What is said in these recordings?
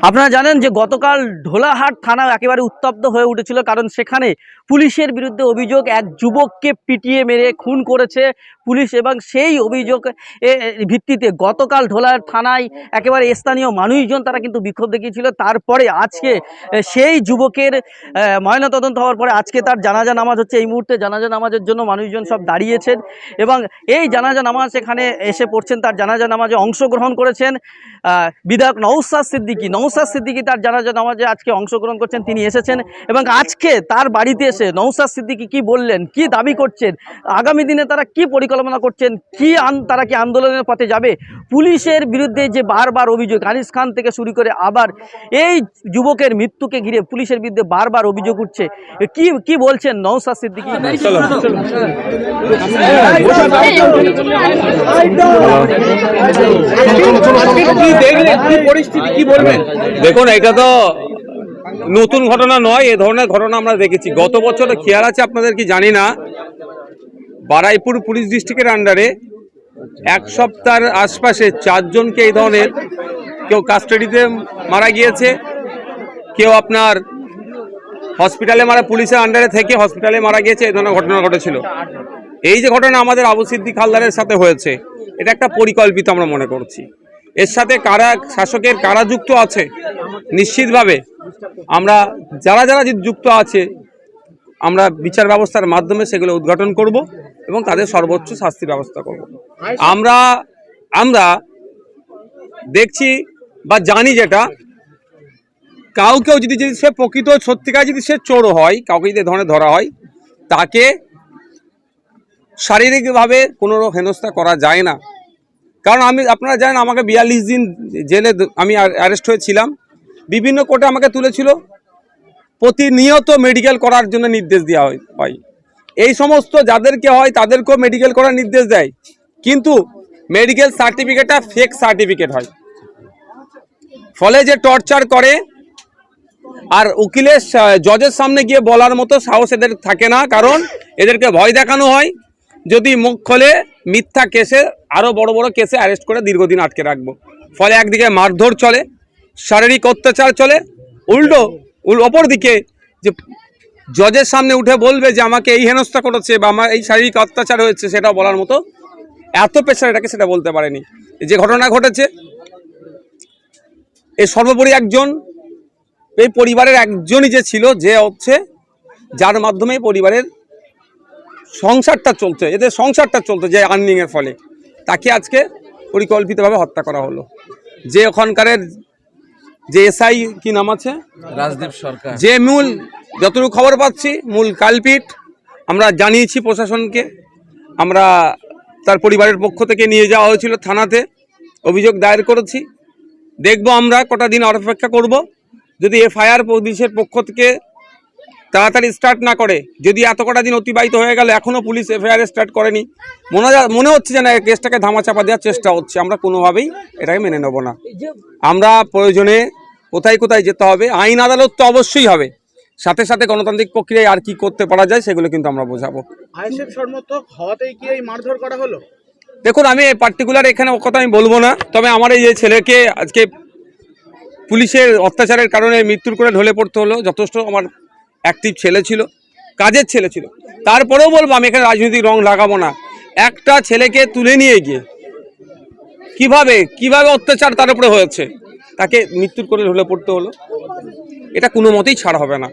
আপনারা জানেন যে গতকাল ঢোলাহাট থানা একেবারে উত্তপ্ত হয়ে উঠেছিল, কারণ সেখানে পুলিশের বিরুদ্ধে অভিযোগ এক যুবককে পিটিয়ে মেরে খুন করেছে পুলিশ, এবং সেই অভিযোগ ভিত্তিতে গতকাল ঢোলাহাট থানায় একেবারে স্থানীয় মানুষজন তারা কিন্তু বিক্ষোভ দেখিয়েছিল। তারপরে আজকে সেই যুবকের ময়নাতদন্ত হওয়ার পরে আজকে তার জানাজা নামাজ হচ্ছে। এই মুহূর্তে জানাজা নামাজের জন্য মানুষজন সব দাঁড়িয়েছেন এবং এই জানাজা নামাজ এখানে এসে পড়ছেন। তার জানাজা নামাজে অংশগ্রহণ করেছেন বিধায়ক নওশাদ সিদ্দিকী তার জানাজা নামাজে আজকে অংশগ্রহণ করছেন, তিনি এসেছেন এবং আজকে তার বাড়িতে এসে নওশাদ সিদ্দিকী কি বললেন, কি দাবি করছেন, আগামী দিনে তারা কি পরিকল্পনা করছেন, তারা কি আন্দোলনের পথে যাবে, পুলিশের বিরুদ্ধে যে বারবার অভিযোগ আনিস খান থেকে শুরু করে আবার এই যুবকের মৃত্যুকে ঘিরে পুলিশের বিরুদ্ধে বারবার অভিযোগ উঠছে, কি বলছেন নওশাদ সিদ্দিকী। দেখুন, এটা তো নতুন ঘটনা নয়, এ ধরনের ঘটনা আমরা দেখেছি গত বছর। খেয়াল আছে আপনাদের কি জানি না, বারাইপুর পুলিশ ডিস্ট্রিক্টের আন্ডারে এক সপ্তাহের আশপাশে 4 জনকে এই ধরনের, কেউ কাস্টাডিতে মারা গিয়েছে, কেউ আপনার হসপিটালে পুলিশের আন্ডারে থেকে হসপিটালে মারা গিয়েছে। এই ধরনের ঘটনা ঘটেছিল। এই যে ঘটনা আমাদের আবু সিদ্দিক হালদারের সাথে হয়েছে, এটা একটা পরিকল্পিত আমরা মনে করছি। এর সাথে শাসকের কারা যুক্ত আছে, নিশ্চিতভাবে আমরা যারা যুক্ত আছে আমরা বিচার ব্যবস্থার মাধ্যমে সেগুলো উদ্ঘাটন করব এবং তাদের সর্বোচ্চ শাস্তির ব্যবস্থা করব। আমরা দেখছি বা জানি, যেটা কাউকেও যদি সে প্রকৃত সত্যিকার যদি সে চোর হয়, কাউকে যদি ধরনের ধরা হয়, তাকে শারীরিকভাবে কোনো হেনস্থা করা যায় না। কারণ আপনারা জানেন, আমাকে 42 দিন জেলে আমি অ্যারেস্ট হয়েছিলাম, বিভিন্ন কোর্টে আমাকে তুলেছিল, প্রতিনিয়ত মেডিকেল করার জন্য নির্দেশ দেওয়া হয়। এই সমস্ত যাদেরকে হয় তাদেরকেও মেডিকেল করার নির্দেশ দেয়, কিন্তু মেডিকেল সার্টিফিকেটটা ফেক সার্টিফিকেট হয়। ফলে যে টর্চার করে, আর উকিলের জজের সামনে গিয়ে বলার মতো সাহস এদের থাকে না, কারণ এদেরকে ভয় দেখানো হয়, যদি মুখ খোলে মিথ্যা কেসে আরও বড় বড় কেসে অ্যারেস্ট করে দীর্ঘদিন আটকে রাখবো। ফলে একদিকে মারধর চলে, শারীরিক অত্যাচার চলে, অপর দিকে যে জজের সামনে উঠে বলবে যে আমাকে এই হেনস্থা করেছে বা আমার এই শারীরিক অত্যাচার হয়েছে, সেটাও বলার মতো এত প্রেশার এটাকে, সেটা বলতে পারেনি। যে ঘটনা ঘটেছে, এই সর্বোপরি এই পরিবারের একজনই যে ছিল, যে হচ্ছে যার মাধ্যমে পরিবারের সংসারটা চলছে, এদের সংসারটা চলছে যে আর্নিংয়ের ফলে, তাকে আজকে পরিকল্পিতভাবে হত্যা করা হলো। যে ওখানকারের যে এসআই কি নাম আছে, রাজদীপ সরকার, যে যতটুকু খবর পাচ্ছি মূল কালপিট, আমরা জানিয়েছি প্রশাসনকে, আমরা তার পরিবারের পক্ষ থেকে নিয়ে যাওয়া হয়েছিল থানাতে, অভিযোগ দায়ের করেছি। দেখব আমরা কটা দিন অপেক্ষা করব, যদি এফআইআর পুলিশের পক্ষ থেকে তাড়াতাড়ি স্টার্ট না করে, যদি এত কটা দিন অতিবাহিত হয়ে গেল এখনও পুলিশ এফআইআর স্টার্ট করেনি, মনে হচ্ছে যেন কেসটাকে ধামাচাপা দেওয়ার চেষ্টা হচ্ছে। আমরা কোনোভাবেই এটাকে মেনে নেব না। আমরা প্রয়োজনে কোথায় যেতে হবে, আইন আদালত তো অবশ্যই হবে, সাথে সাথে গণতান্ত্রিক প্রক্রিয়ায় আর কি করতে পারা যায় সেগুলো কিন্তু আমরা বোঝাবো। দেখুন, আমি পার্টিকুলার এখানে কথা আমি বলবো না, তবে আমার এই যে ছেলেকে আজকে পুলিশের অত্যাচারের কারণে মৃত্যুর করে ঢলে পড়তে হলো, যথেষ্ট আমার অ্যাক্টিভ ছেলে ছিল, কাজের ছেলে ছিল। তারপরেও বলবো, আমি এখানে রাজনৈতিক রং লাগাবো না। একটা ছেলেকে তুলে নিয়ে গিয়ে কিভাবে অত্যাচার তার উপরে হয়েছে, তাকে মৃত্যুর করে ঢলে পড়তে হলো, এটা কোনো মতেই ছাড় হবে না।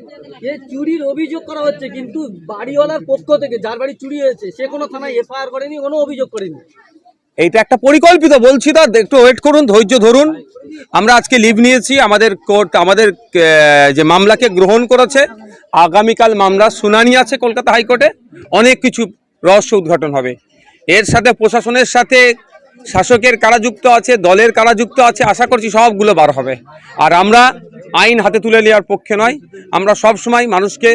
চুরির অভিযোগ করা হচ্ছে, কিন্তু বাড়িওয়ালার পক্ষ থেকে, যার বাড়ি চুরি হয়েছে, সে কোনো থানায় এফআইআর করেনি, কোনো অভিযোগ করেনি। এইটা একটা পরিকল্পিত, বলছি তো, একটু ওয়েট করুন, ধৈর্য ধরুন। আমরা আজকে লিভ নিয়েছি, আমাদের কোর্ট আমাদের যে মামলাকে গ্রহণ করেছে, আগামীকাল মামলার শুনানি আছে কলকাতা হাইকোর্টে, অনেক কিছু রহস্য উদ্ঘাটন হবে। এর সাথে প্রশাসনের সাথে শাসকের কারা যুক্ত আছে, দলের কারা যুক্ত আছে, আশা করছি সবগুলো বার হবে। আর আমরা আইন হাতে তুলে নেওয়ার পক্ষে নয়, আমরা সব সময় মানুষকে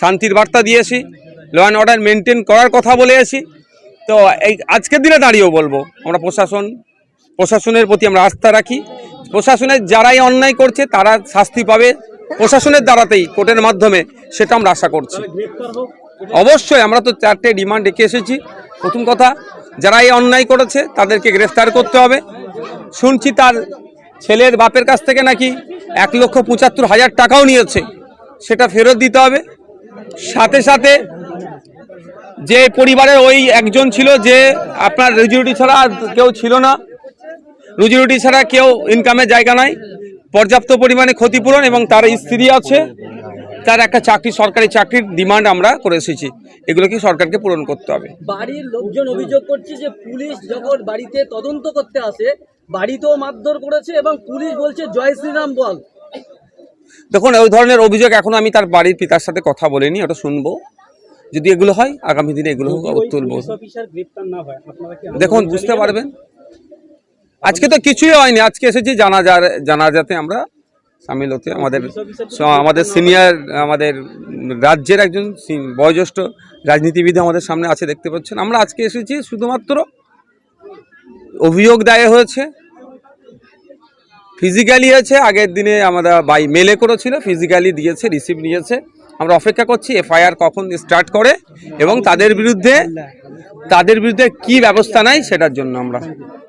শান্তির বার্তা দিয়েছি, ল অ্যান্ড অর্ডার মেনটেন করার কথা বলে আসি। তো এই আজকের দিনে দাঁড়িয়েও বলবো, আমরা প্রশাসনের প্রতি আমরা আস্থা রাখি। প্রশাসনের যারাই অন্যায় করছে তারা শাস্তি পাবে প্রশাসনের দ্বারাতেই, কোর্টের মাধ্যমে, সেটা আমরা আশা করছি। অবশ্যই আমরা তো 4টে ডিমান্ড রেখে এসেছি। প্রথম কথা, যারা এই অন্যায় করেছে তাদেরকে গ্রেফতার করতে হবে। শুনছি তার ছেলের বাপের কাছ থেকে নাকি 1,75,000 টাকাও নিয়েছে, সেটা ফেরত দিতে হবে। সাথে সাথে যে পরিবারের ওই একজন ছিল যে আপনার রুজি ছাড়া আর কেউ ছিল না, রুজি ছাড়া কেউ ইনকামের জায়গা নাই, পর্যাপ্ত পরিমাণে ক্ষতিপূরণ এবং তার স্ত্রী আছে, তার একটা চাকরি, সরকারি চাকরির ডিমান্ড আমরা করে এসেছি। এগুলো কি সরকারকে পূরণ করতে হবে। বাড়ির লোকজন অভিযোগ করছে যে পুলিশ যখন বাড়িতে তদন্ত করতে আসে বাড়িতেও মারধর করেছে এবং পুলিশ বলছে জয় শ্রীরাম বল। দেখুন, ওই ধরনের অভিযোগ এখনো আমি তার বাড়ির পিতার সাথে কথা বলিনি, ওটা শুনবো। যদি এগুলো হয় আগামী দিনে এগুলো তুলবো। দেখুন, বুঝতে পারবেন আজকে তো কিছুই হয়নি, আজকে এসেছি জানাজাতে আমরা সামিল হতে। আমাদের সিনিয়র, আমাদের রাজ্যের একজন বয়োজ্যেষ্ঠ রাজনীতিবিদ আমাদের সামনে আছে, দেখতে পাচ্ছেন। আমরা আজকে এসেছি শুধুমাত্র অভিযোগ দায়ের হয়েছে, ফিজিক্যালি আছে, আগের দিনে আমরা বাই মেলে করেছিল, ফিজিক্যালি দিয়েছে, রিসিভ নিয়েছে। আমরা অপেক্ষা করছি এফআইআর কখন স্টার্ট করে এবং তাদের বিরুদ্ধে কি ব্যবস্থা নেয় সেটার জন্য আমরা